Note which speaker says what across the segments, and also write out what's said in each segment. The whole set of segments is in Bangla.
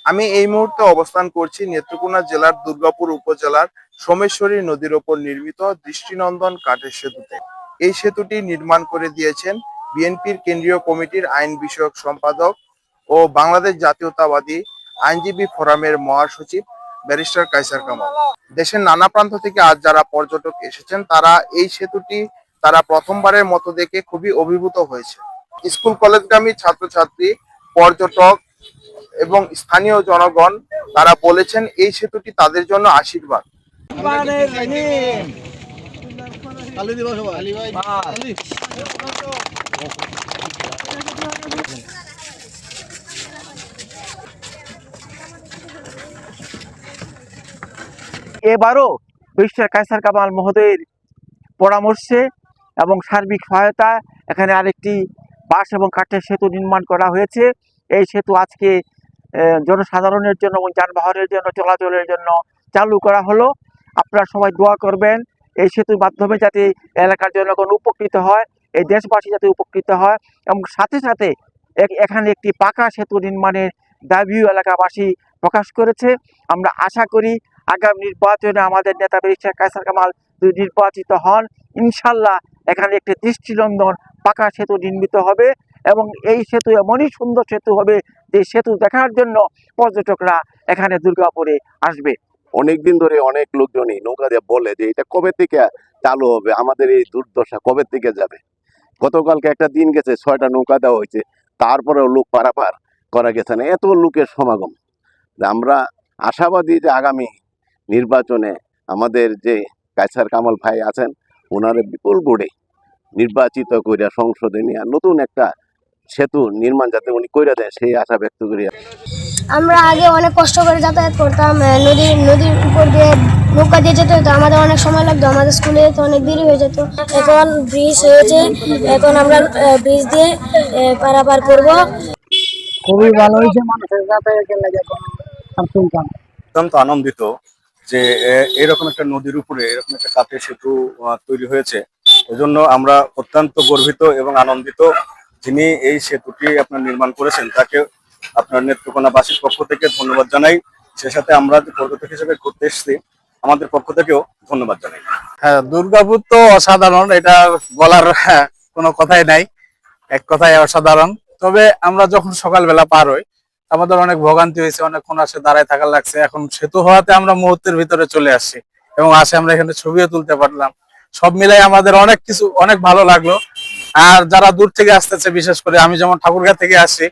Speaker 1: আমি এই মুহূর্তে অবস্থান করছি নেত্রকোনা জেলার দুর্গাপুর উপজেলার সোমেশ্বরী নদীর ওপর নির্মিত দৃষ্টিনন্দন কাঠের সেতুতে। এই সেতুটি নির্মাণ করে দিয়েছেন বিএনপির কেন্দ্রীয় কমিটির আইন বিষয়ক সম্পাদক ও বাংলাদেশ জাতীয়তাবাদী আইনজীবী ফোরামের মহাসচিব ব্যারিস্টার কায়সার কামাল। দেশের নানা প্রান্ত থেকে আজ যারা পর্যটক এসেছেন তারা প্রথমবারের মতো দেখে খুবই অভিভূত হয়েছে। স্কুল কলেজগামী ছাত্রছাত্রী, পর্যটক এবং স্থানীয় জনগণ তারা বলেছেন এই সেতুটি তাদের জন্য আশীর্বাদ।
Speaker 2: এবারও ব্যারিস্টার কায়সার কামাল মহোদয়ের পরামর্শে এবং সার্বিক সহায়তা এখানে আরেকটি বাঁশ এবং কাঠের সেতু নির্মাণ করা হয়েছে। এই সেতু আজকে জনসাধারণের জন্য এবং যানবাহনের জন্য চলাচলের জন্য চালু করা হলো। আপনারা সবাই দোয়া করবেন এই সেতুর মাধ্যমে যাতে এলাকার জনগণ উপকৃত হয়, এই দেশবাসী যাতে উপকৃত হয়, এবং সাথে সাথে এখানে একটি পাকা সেতু নির্মাণের দাবিও এলাকাবাসী প্রকাশ করেছে। আমরা আশা করি আগামী নির্বাচনে আমাদের নেতা ব্যারিস্টার কায়সার কামাল যদি নির্বাচিত হন, ইনশাল্লাহ এখানে একটি দৃষ্টিনন্দন পাকা সেতু নির্মিত হবে এবং এই সেতু এমনই সুন্দর সেতু হবে যে সেতু দেখার জন্য পর্যটকরা এখানে দুর্গাপুরে আসবে।
Speaker 3: অনেকদিন ধরে অনেক লোকজনই নৌকা দিয়ে বলে যে এটা কবে থেকে চালু হবে, আমাদের এই দুর্দশা কবে থেকে যাবে। গতকালকে একটা দিন গেছে 6টা নৌকা দেওয়া হয়েছে, তারপরেও লোক পারাপার করা গেছে না, এত লোকের সমাগম। আমরা আশাবাদী যে আগামী নির্বাচনে আমাদের যে কায়সার কামাল ভাই আছেন ওনারে বিপুল ভোটে নির্বাচিত করিয়া সংসদে নিয়ে নতুন একটা সেতু নির্মাণ যাতে উনি কইরা দেয় সেই আশা ব্যক্ত করি।
Speaker 4: আমরা আগে অনেক কষ্ট করে যাতায়াত করতাম, নদীর উপর দিয়ে নৌকা দিয়ে যেতে হতো, আমাদের অনেক সময় লাগতো, আমাদের স্কুলে যেতে অনেক দেরি হয়ে যেত। এখন ব্রিজ হয়েছে, এখন আমরা ব্রিজ দিয়ে পারাপার করব।
Speaker 5: খুবই ভালো হয়েছে, মানুষের যাতায়াতের লাগে এখন আর চিন্তা না।
Speaker 6: অত্যন্ত আনন্দিত যে এরকম একটা নদীর উপরে এরকম একটা কাঠের সেতু তৈরি হয়েছে। এজন্য আমরা অত্যন্ত গর্বিত এবং আনন্দিত। যিনি এই সেতুটি আপনার নির্মাণ করেছেন তাকে আপনার নেত্রকোনাবাসীর পক্ষ থেকে ধন্যবাদ জানাই। সে সাথে আমরা যে পর্যটক হিসেবে ঘুরতে এসেছি আমাদের পক্ষ থেকেও ধন্যবাদ জানাই।
Speaker 7: হ্যাঁ, দুর্গাপুর তো অসাধারণ, এটা বলার কোনো কথাই নাই, এক কথায় অসাধারণ। তবে আমরা যখন সকালবেলা পার হই আমাদের অনেক ভোগান্তি হয়েছে, অনেকক্ষণ আসে দাঁড়ায় থাকার লাগছে। এখন সেতু হওয়াতে আমরা মুহূর্তের ভিতরে চলে আসছি এবং আসে আমরা এখানে ছবিও তুলতে পারলাম। সব মিলাই আমাদের অনেক ভালো লাগলো। আর যারা দূর থেকে আসতেছে, বিশেষ করে আমি যেমন ঠাকুরগাঁ থেকে আসছি,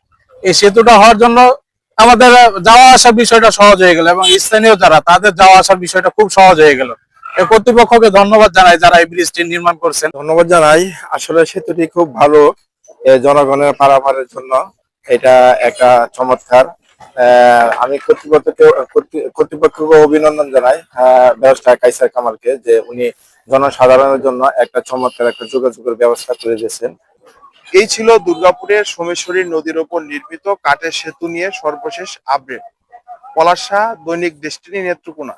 Speaker 7: এই সেতুটা হওয়ার জন্য আমাদের যাওয়া আসার বিষয়টা সহজ হয়ে গেল এবং স্থানীয় যারা তাদের যাওয়া আসার বিষয়টা খুব সহজ হয়ে গেল। এই কর্তৃপক্ষকে ধন্যবাদ জানাই যারা এই ব্রিজটি নির্মাণ করছেন।
Speaker 1: ধন্যবাদ জানাই। আসলে সেতুটি খুব ভালো জনগণের পারাপারের জন্য, এটা একটা চমৎকার। আমি কর্তৃপক্ষকে অভিনন্দন জানাই ব্যারিস্টার কায়সার কামালকে, যে উনি জনসাধারণের জন্য একটা চমৎকার একটা যোগাযোগের ব্যবস্থা করে দিয়েছেন। এই ছিল দুর্গাপুরের সোমেশ্বরী নদীর ওপর নির্মিত কাঠের সেতু নিয়ে সর্বশেষ আপডেট। পলাশা, দৈনিক ডেস্টিনি, নেত্রকোনা।